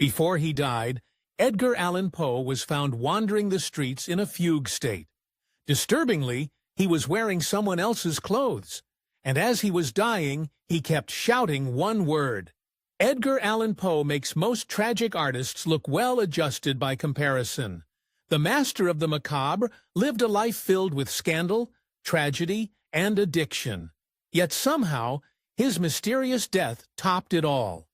Before he died, Edgar Allan Poe was found wandering the streets in a fugue state. Disturbingly, he was wearing someone else's clothes, and as he was dying, he kept shouting one word. Edgar Allan Poe makes most tragic artists look well-adjusted by comparison. The master of the macabre lived a life filled with scandal, tragedy, and addiction. Yet somehow, his mysterious death topped it all.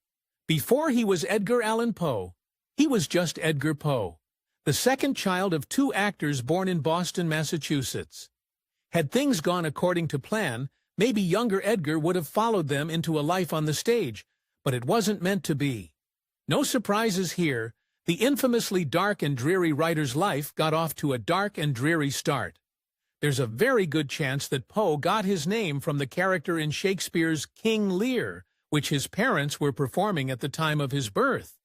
Before he was Edgar Allan Poe, he was just Edgar Poe, the second child of two actors born in Boston, Massachusetts. Had things gone according to plan, maybe younger Edgar would have followed them into a life on the stage, but it wasn't meant to be. No surprises here. The infamously dark and dreary writer's life got off to a dark and dreary start. There's a very good chance that Poe got his name from the character in Shakespeare's King Lear, which his parents were performing at the time of his birth.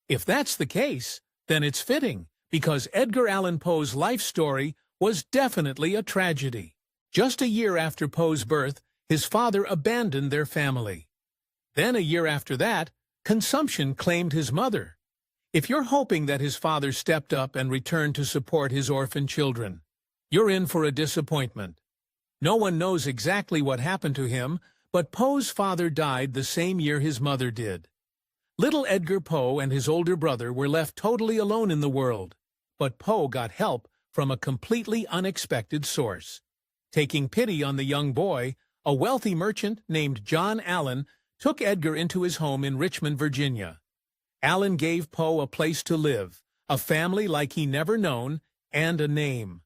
If that's the case, then it's fitting, because Edgar Allan Poe's life story was definitely a tragedy. Just a year after Poe's birth, his father abandoned their family. Then a year after that, consumption claimed his mother. If you're hoping that his father stepped up and returned to support his orphan children, you're in for a disappointment. No one knows exactly what happened to him, but Poe's father died the same year his mother did. Little Edgar Poe and his older brother were left totally alone in the world, but Poe got help from a completely unexpected source. Taking pity on the young boy, a wealthy merchant named John Allan took Edgar into his home in Richmond, Virginia. Allan gave Poe a place to live, a family like he never known, and a name.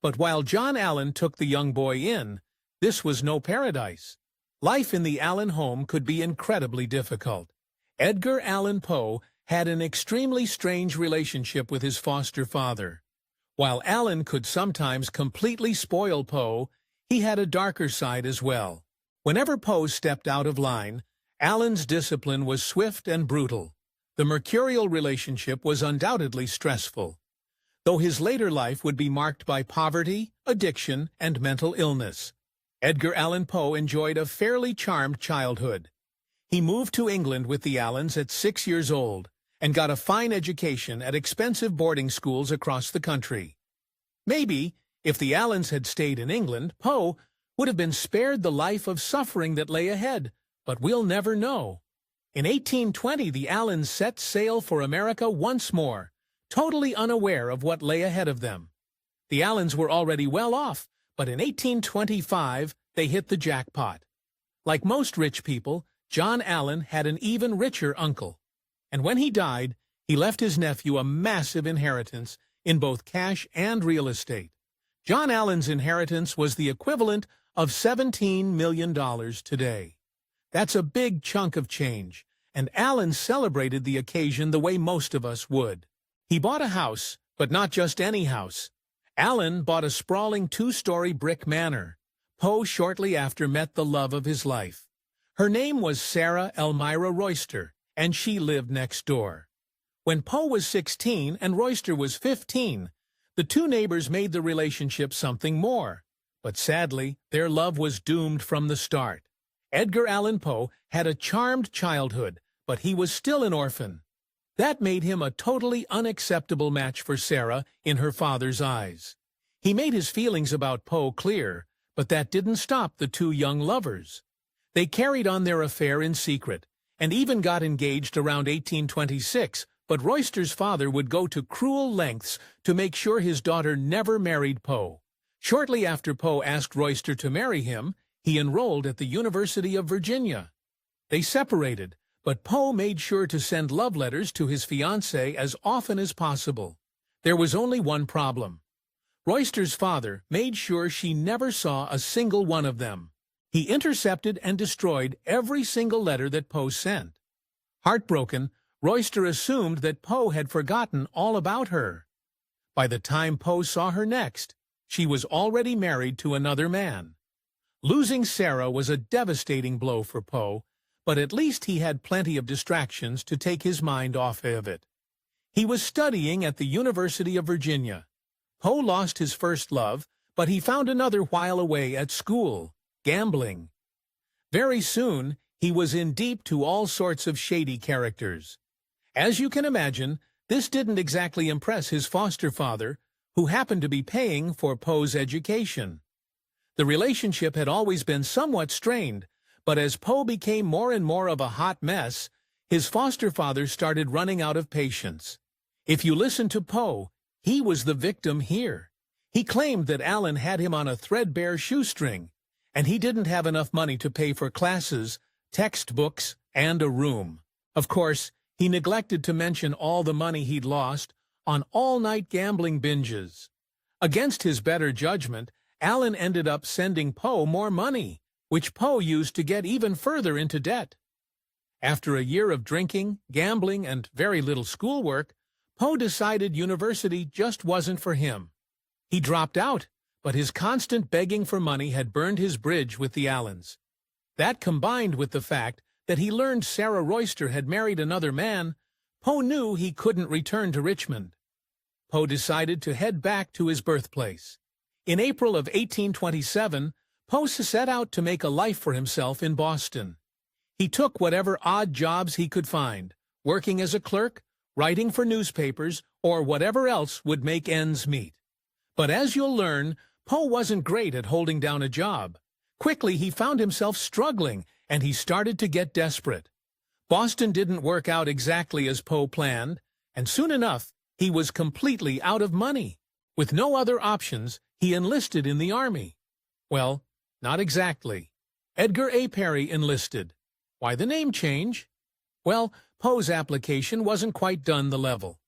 But while John Allan took the young boy in, this was no paradise. Life in the Allan home could be incredibly difficult. Edgar Allan Poe had an extremely strange relationship with his foster father. While Allan could sometimes completely spoil Poe, he had a darker side as well. Whenever Poe stepped out of line, Allan's discipline was swift and brutal. The mercurial relationship was undoubtedly stressful, though his later life would be marked by poverty, addiction, and mental illness. Edgar Allan Poe enjoyed a fairly charmed childhood. He moved to England with the Allans at 6 years old and got a fine education at expensive boarding schools across the country. Maybe, if the Allans had stayed in England, Poe would have been spared the life of suffering that lay ahead, but we'll never know. In 1820, the Allans set sail for America once more, totally unaware of what lay ahead of them. The Allans were already well off, but in 1825, they hit the jackpot. Like most rich people, John Allan had an even richer uncle, and when he died, he left his nephew a massive inheritance in both cash and real estate. John Allan's inheritance was the equivalent of $17 million today. That's a big chunk of change, and Allan celebrated the occasion the way most of us would. He bought a house, but not just any house. Allan bought a sprawling 2-story brick manor. Poe shortly after met the love of his life. Her name was Sarah Elmira Royster, and she lived next door. When Poe was 16 and Royster was 15, the two neighbors made the relationship something more. But sadly, their love was doomed from the start. Edgar Allan Poe had a charmed childhood, but he was still an orphan. That made him a totally unacceptable match for Sarah in her father's eyes. He made his feelings about Poe clear, but that didn't stop the two young lovers. They carried on their affair in secret, and even got engaged around 1826, but Royster's father would go to cruel lengths to make sure his daughter never married Poe. Shortly after Poe asked Royster to marry him, he enrolled at the University of Virginia. They separated, but Poe made sure to send love letters to his fiancée as often as possible. There was only one problem. Royster's father made sure she never saw a single one of them. He intercepted and destroyed every single letter that Poe sent. Heartbroken, Royster assumed that Poe had forgotten all about her. By the time Poe saw her next, she was already married to another man. Losing Sarah was a devastating blow for Poe, but at least he had plenty of distractions to take his mind off of it. He was studying at the University of Virginia. Poe lost his first love, but he found another while away at school, gambling. Very soon, he was in deep to all sorts of shady characters. As you can imagine, this didn't exactly impress his foster father, who happened to be paying for Poe's education. The relationship had always been somewhat strained, but as Poe became more and more of a hot mess, his foster father started running out of patience. If you listen to Poe, he was the victim here. He claimed that Allan had him on a threadbare shoestring, and he didn't have enough money to pay for classes, textbooks, and a room. Of course, he neglected to mention all the money he'd lost on all-night gambling binges. Against his better judgment, Allan ended up sending Poe more money, which Poe used to get even further into debt. After a year of drinking, gambling, and very little schoolwork, Poe decided university just wasn't for him. He dropped out, but his constant begging for money had burned his bridge with the Allans. That, combined with the fact that he learned Sarah Royster had married another man, Poe knew he couldn't return to Richmond. Poe decided to head back to his birthplace. In April of 1827, Poe set out to make a life for himself in Boston. He took whatever odd jobs he could find, working as a clerk, writing for newspapers, or whatever else would make ends meet. But as you'll learn, Poe wasn't great at holding down a job. Quickly, he found himself struggling, and he started to get desperate. Boston didn't work out exactly as Poe planned, and soon enough, he was completely out of money. With no other options, he enlisted in the army. Well, not exactly. Edgar A. Perry enlisted. Why the name change? Well, Poe's application wasn't quite done the level.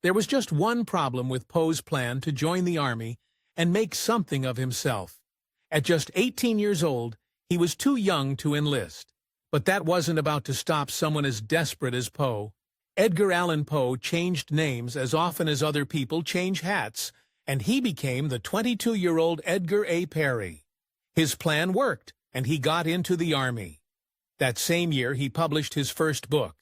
There was just one problem with Poe's plan to join the army and make something of himself. At just 18 years old, he was too young to enlist. But that wasn't about to stop someone as desperate as Poe. Edgar Allan Poe changed names as often as other people change hats, and he became the 22-year-old Edgar A. Perry. His plan worked, and he got into the army. That same year, he published his first book.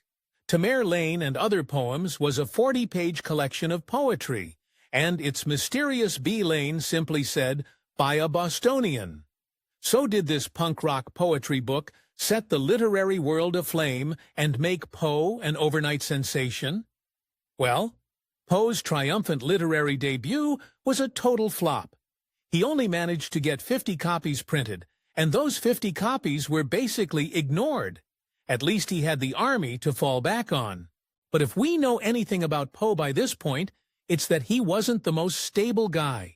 Tamar Lane and Other Poems was a 40-page collection of poetry, and its mysterious B. Lane simply said, "By a Bostonian." So did this punk rock poetry book set the literary world aflame and make Poe an overnight sensation? Well, Poe's triumphant literary debut was a total flop. He only managed to get 50 copies printed, and those 50 copies were basically ignored. At least he had the army to fall back on. But if we know anything about Poe by this point, it's that he wasn't the most stable guy.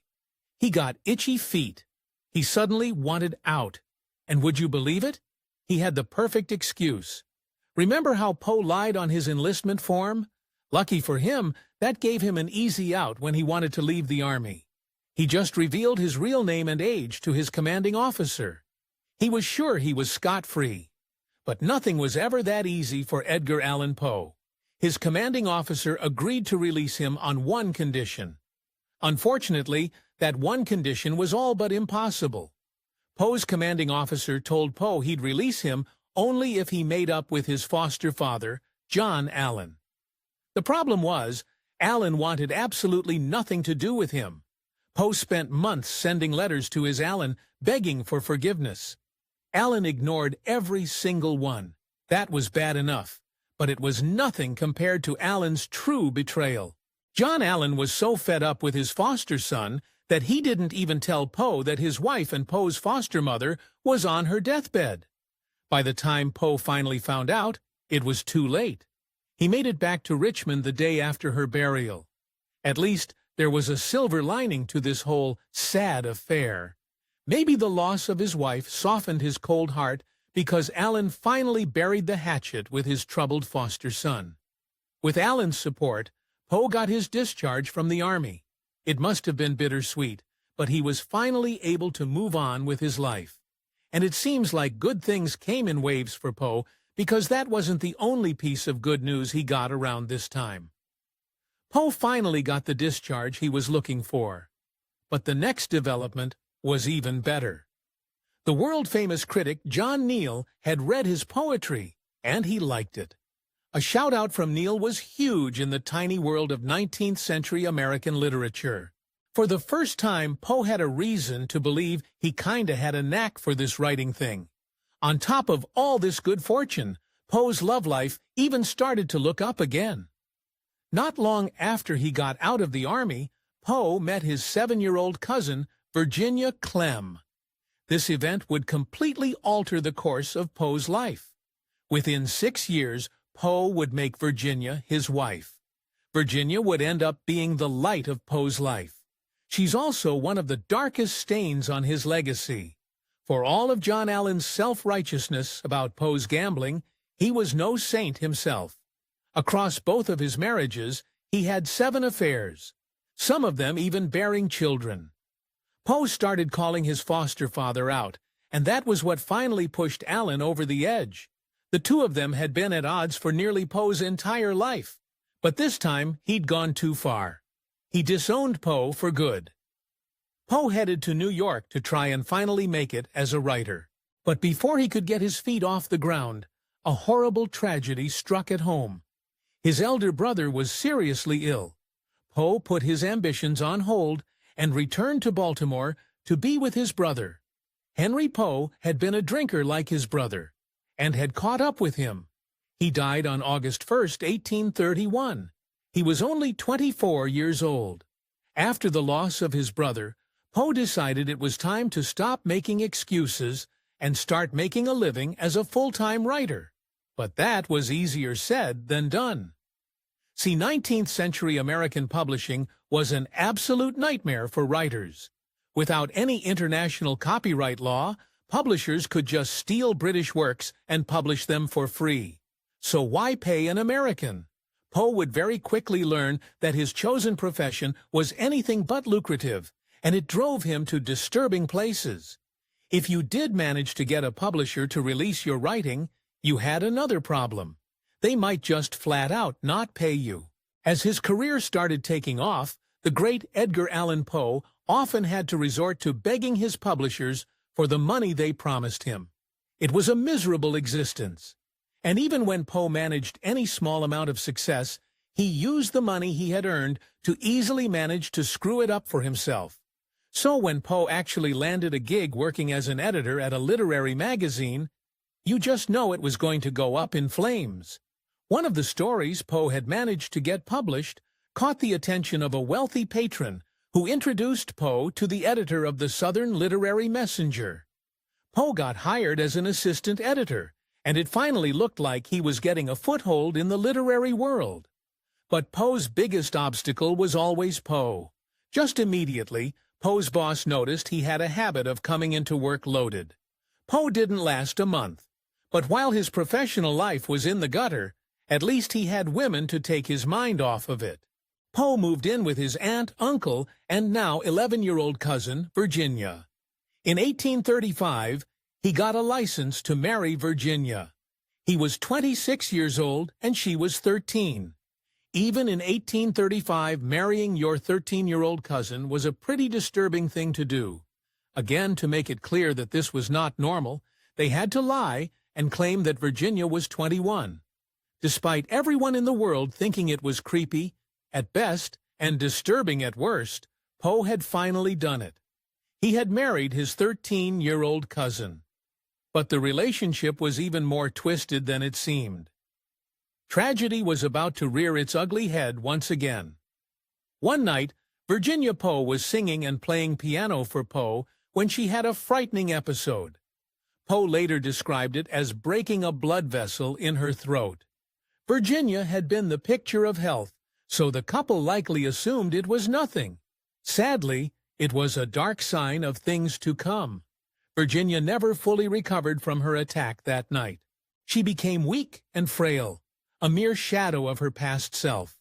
He got itchy feet. He suddenly wanted out. And would you believe it? He had the perfect excuse. Remember how Poe lied on his enlistment form? Lucky for him, that gave him an easy out when he wanted to leave the army. He just revealed his real name and age to his commanding officer. He was sure he was scot-free. But nothing was ever that easy for Edgar Allan Poe. His commanding officer agreed to release him on one condition. Unfortunately, that one condition was all but impossible. Poe's commanding officer told Poe he'd release him only if he made up with his foster father, John Allan. The problem was, Allan wanted absolutely nothing to do with him. Poe spent months sending letters to his Allan, begging for forgiveness. Allan ignored every single one. That was bad enough, but it was nothing compared to Allan's true betrayal. John Allan was so fed up with his foster son that he didn't even tell Poe that his wife and Poe's foster mother was on her deathbed. By the time Poe finally found out, it was too late. He made it back to Richmond the day after her burial. At least, there was a silver lining to this whole sad affair. Maybe the loss of his wife softened his cold heart because Allan finally buried the hatchet with his troubled foster son. With Allan's support, Poe got his discharge from the army. It must have been bittersweet, but he was finally able to move on with his life. And it seems like good things came in waves for Poe because that wasn't the only piece of good news he got around this time. Poe finally got the discharge he was looking for. But the next development was even better. The world-famous critic John Neal had read his poetry, and he liked it. A shout-out from Neal was huge in the tiny world of 19th-century American literature. For the first time, Poe had a reason to believe he kinda had a knack for this writing thing. On top of all this good fortune, Poe's love life even started to look up again. Not long after he got out of the army, Poe met his 7-year-old cousin, Virginia Clem. This event would completely alter the course of Poe's life. Within 6 years, Poe would make Virginia his wife. Virginia would end up being the light of Poe's life. She's also one of the darkest stains on his legacy. For all of John Allan's self-righteousness about Poe's gambling, he was no saint himself. Across both of his marriages, he had 7 affairs, some of them even bearing children. Poe started calling his foster father out, and that was what finally pushed Allan over the edge. The two of them had been at odds for nearly Poe's entire life, but this time he'd gone too far. He disowned Poe for good. Poe headed to New York to try and finally make it as a writer. But before he could get his feet off the ground, a horrible tragedy struck at home. His elder brother was seriously ill. Poe put his ambitions on hold and returned to Baltimore to be with his brother. Henry Poe had been a drinker like his brother, and had caught up with him. He died on August 1, 1831. He was only 24 years old. After the loss of his brother, Poe decided it was time to stop making excuses and start making a living as a full-time writer. But that was easier said than done. See, 19th-century American publishing was an absolute nightmare for writers. Without any international copyright law, publishers could just steal British works and publish them for free. So why pay an American? Poe would very quickly learn that his chosen profession was anything but lucrative, and it drove him to disturbing places. If you did manage to get a publisher to release your writing, you had another problem. They might just flat out not pay you. As his career started taking off, the great Edgar Allan Poe often had to resort to begging his publishers for the money they promised him. It was a miserable existence. And even when Poe managed any small amount of success, he used the money he had earned to easily manage to screw it up for himself. So when Poe actually landed a gig working as an editor at a literary magazine, you just know it was going to go up in flames. One of the stories Poe had managed to get published caught the attention of a wealthy patron who introduced Poe to the editor of the Southern Literary Messenger. Poe got hired as an assistant editor, and it finally looked like he was getting a foothold in the literary world. But Poe's biggest obstacle was always Poe. Just immediately, Poe's boss noticed he had a habit of coming into work loaded. Poe didn't last a month, but while his professional life was in the gutter, at least he had women to take his mind off of it. Poe moved in with his aunt, uncle, and now 11-year-old cousin, Virginia. In 1835, he got a license to marry Virginia. He was 26 years old and she was 13. Even in 1835, marrying your 13-year-old cousin was a pretty disturbing thing to do. Again, to make it clear that this was not normal, they had to lie and claim that Virginia was 21. Despite everyone in the world thinking it was creepy at best and disturbing at worst, Poe had finally done it. He had married his 13-year-old cousin. But the relationship was even more twisted than it seemed. Tragedy was about to rear its ugly head once again. One night, Virginia Poe was singing and playing piano for Poe when she had a frightening episode. Poe later described it as breaking a blood vessel in her throat. Virginia had been the picture of health, so the couple likely assumed it was nothing. Sadly, it was a dark sign of things to come. Virginia never fully recovered from her attack that night. She became weak and frail, a mere shadow of her past self.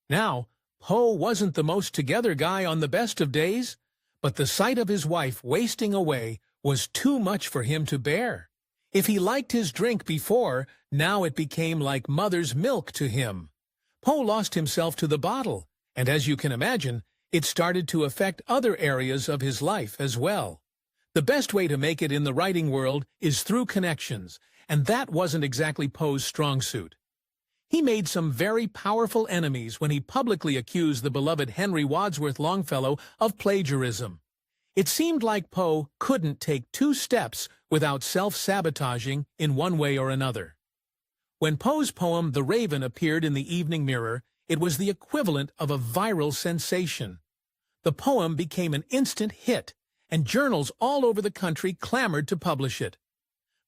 Now, Poe wasn't the most together guy on the best of days, but the sight of his wife wasting away was too much for him to bear. If he liked his drink before, now it became like mother's milk to him. Poe lost himself to the bottle, and as you can imagine, it started to affect other areas of his life as well. The best way to make it in the writing world is through connections, and that wasn't exactly Poe's strong suit. He made some very powerful enemies when he publicly accused the beloved Henry Wadsworth Longfellow of plagiarism. It seemed like Poe couldn't take 2 steps without self-sabotaging in one way or another. When Poe's poem The Raven appeared in the Evening Mirror, it was the equivalent of a viral sensation. The poem became an instant hit, and journals all over the country clamored to publish it.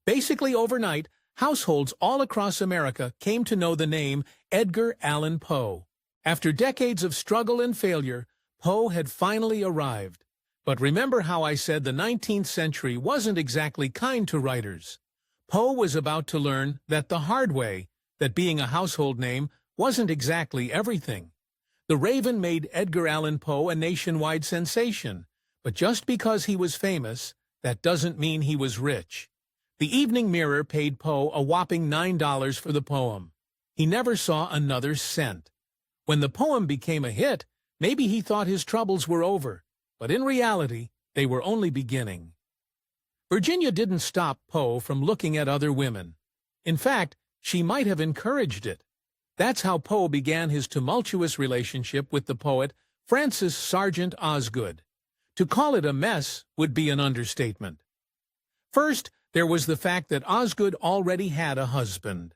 Basically overnight, households all across America came to know the name Edgar Allan Poe. After decades of struggle and failure, Poe had finally arrived. But remember how I said the 19th century wasn't exactly kind to writers? Poe was about to learn that the hard way, that being a household name wasn't exactly everything. The Raven made Edgar Allan Poe a nationwide sensation, but just because he was famous, that doesn't mean he was rich. The Evening Mirror paid Poe a whopping $9 for the poem. He never saw another cent. When the poem became a hit, maybe he thought his troubles were over, but in reality, they were only beginning. Virginia didn't stop Poe from looking at other women. In fact, she might have encouraged it. That's how Poe began his tumultuous relationship with the poet Francis Sargent Osgood. To call it a mess would be an understatement. First, there was the fact that Osgood already had a husband.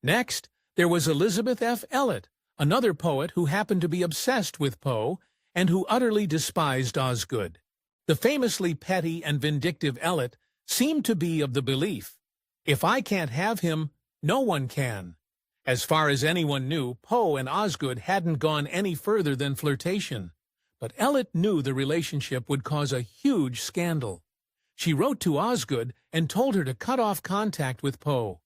Next, there was Elizabeth F. Elliot, another poet who happened to be obsessed with Poe and who utterly despised Osgood. The famously petty and vindictive Elliot seemed to be of the belief, if I can't have him, no one can. As far as anyone knew, Poe and Osgood hadn't gone any further than flirtation. But Elliot knew the relationship would cause a huge scandal. She wrote to Osgood and told her to cut off contact with Poe,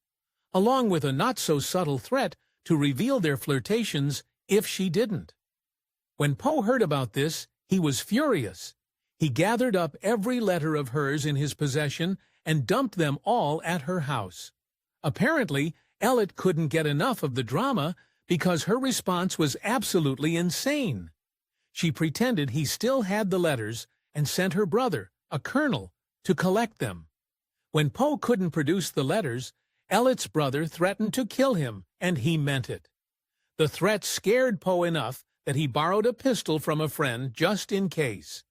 along with a not-so-subtle threat to reveal their flirtations if she didn't. When Poe heard about this, he was furious. He gathered up every letter of hers in his possession and dumped them all at her house. Apparently, Elliot couldn't get enough of the drama because her response was absolutely insane. She pretended he still had the letters and sent her brother, a colonel, to collect them. When Poe couldn't produce the letters, Elliot's brother threatened to kill him, and he meant it. The threat scared Poe enough that he borrowed a pistol from a friend just in case.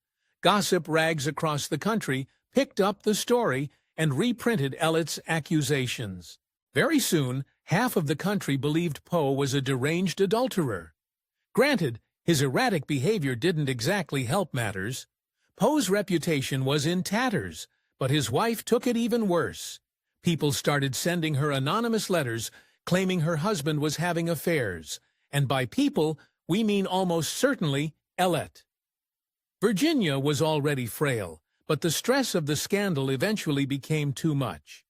Gossip rags across the country picked up the story and reprinted Elliot's accusations. Very soon, half of the country believed Poe was a deranged adulterer. Granted, his erratic behavior didn't exactly help matters. Poe's reputation was in tatters, but his wife took it even worse. People started sending her anonymous letters claiming her husband was having affairs, and by people, we mean almost certainly Elliot. Virginia was already frail, but the stress of the scandal eventually became too much.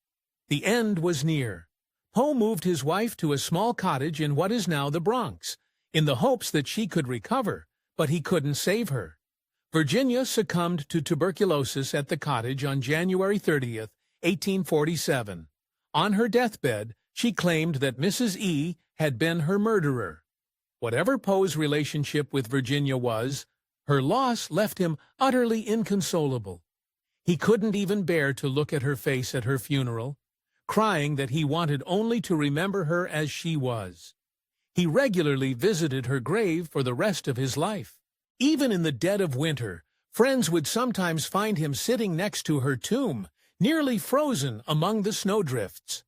The end was near. Poe moved his wife to a small cottage in what is now the Bronx, in the hopes that she could recover, but he couldn't save her. Virginia succumbed to tuberculosis at the cottage on January 30th, 1847. On her deathbed, she claimed that Mrs. E. had been her murderer. Whatever Poe's relationship with Virginia was, her loss left him utterly inconsolable. He couldn't even bear to look at her face at her funeral, crying that he wanted only to remember her as she was. He regularly visited her grave for the rest of his life. Even in the dead of winter, friends would sometimes find him sitting next to her tomb, nearly frozen among the snowdrifts.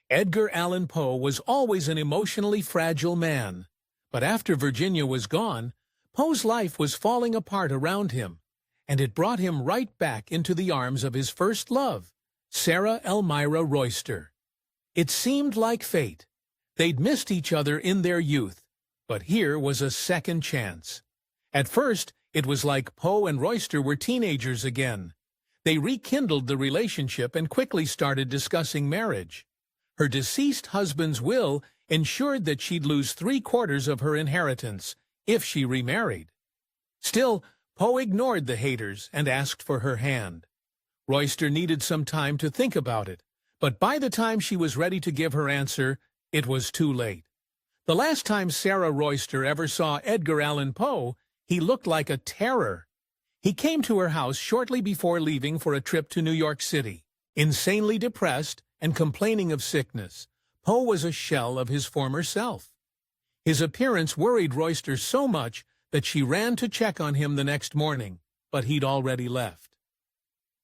Edgar Allan Poe was always an emotionally fragile man. But after Virginia was gone, Poe's life was falling apart around him, and it brought him right back into the arms of his first love, Sarah Elmira Royster. It seemed like fate. They'd missed each other in their youth, but here was a second chance. At first, it was like Poe and Royster were teenagers again. They rekindled the relationship and quickly started discussing marriage. Her deceased husband's will ensured that she'd lose 3/4 of her inheritance if she remarried. Still, Poe ignored the haters and asked for her hand. Royster needed some time to think about it, but by the time she was ready to give her answer, it was too late. The last time Sarah Royster ever saw Edgar Allan Poe, he looked like a terror. He came to her house shortly before leaving for a trip to New York City. Insanely depressed and complaining of sickness, Poe was a shell of his former self. His appearance worried Royster so much that she ran to check on him the next morning, but he'd already left.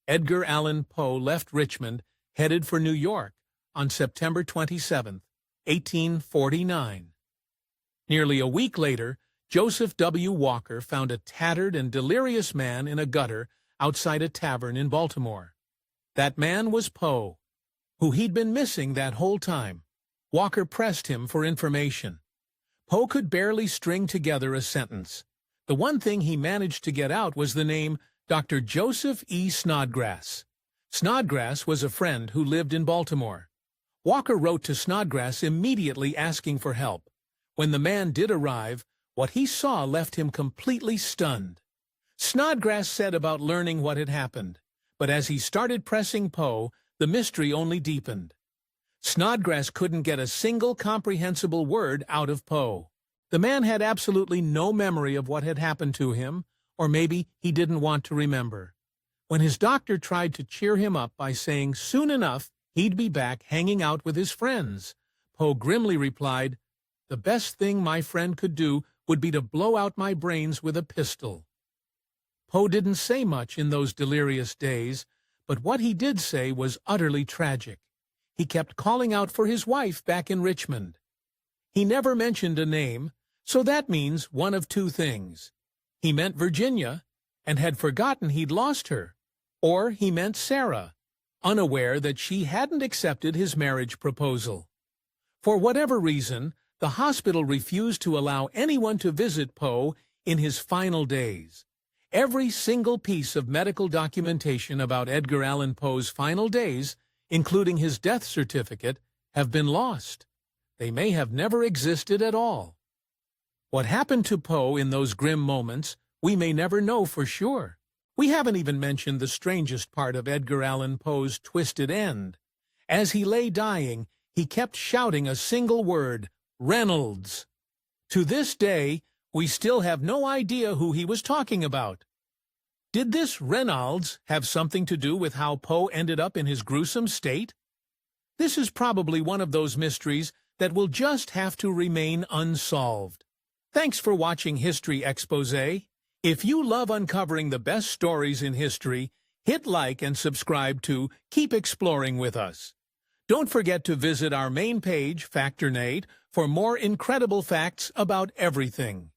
Edgar Allan Poe left Richmond, headed for New York, on September 27, 1849. Nearly a week later, Joseph W. Walker found a tattered and delirious man in a gutter outside a tavern in Baltimore. That man was Poe, who he'd been missing that whole time. Walker pressed him for information. Poe could barely string together a sentence. The one thing he managed to get out was the name Dr. Joseph E. Snodgrass. Snodgrass was a friend who lived in Baltimore. Walker wrote to Snodgrass immediately asking for help. When the man did arrive, what he saw left him completely stunned. Snodgrass said about learning what had happened, but as he started pressing Poe, the mystery only deepened. Snodgrass couldn't get a single comprehensible word out of Poe. The man had absolutely no memory of what had happened to him, or maybe he didn't want to remember. When his doctor tried to cheer him up by saying soon enough he'd be back hanging out with his friends, Poe grimly replied, "The best thing my friend could do would be to blow out my brains with a pistol." Poe didn't say much in those delirious days, but what he did say was utterly tragic. He kept calling out for his wife back in Richmond. He never mentioned a name, so that means one of two things. He meant Virginia, and had forgotten he'd lost her, or he meant Sarah, unaware that she hadn't accepted his marriage proposal. For whatever reason, the hospital refused to allow anyone to visit Poe in his final days. Every single piece of medical documentation about Edgar Allan Poe's final days, including his death certificate, have been lost. They may have never existed at all. What happened to Poe in those grim moments, we may never know for sure. We haven't even mentioned the strangest part of Edgar Allan Poe's twisted end. As he lay dying, he kept shouting a single word, "Reynolds." To this day, we still have no idea who he was talking about. Did this Reynolds have something to do with how Poe ended up in his gruesome state? This is probably one of those mysteries that will just have to remain unsolved. Thanks for watching History Exposé. If you love uncovering the best stories in history, hit like and subscribe to Keep Exploring with us. Don't forget to visit our main page, Factornate, for more incredible facts about everything.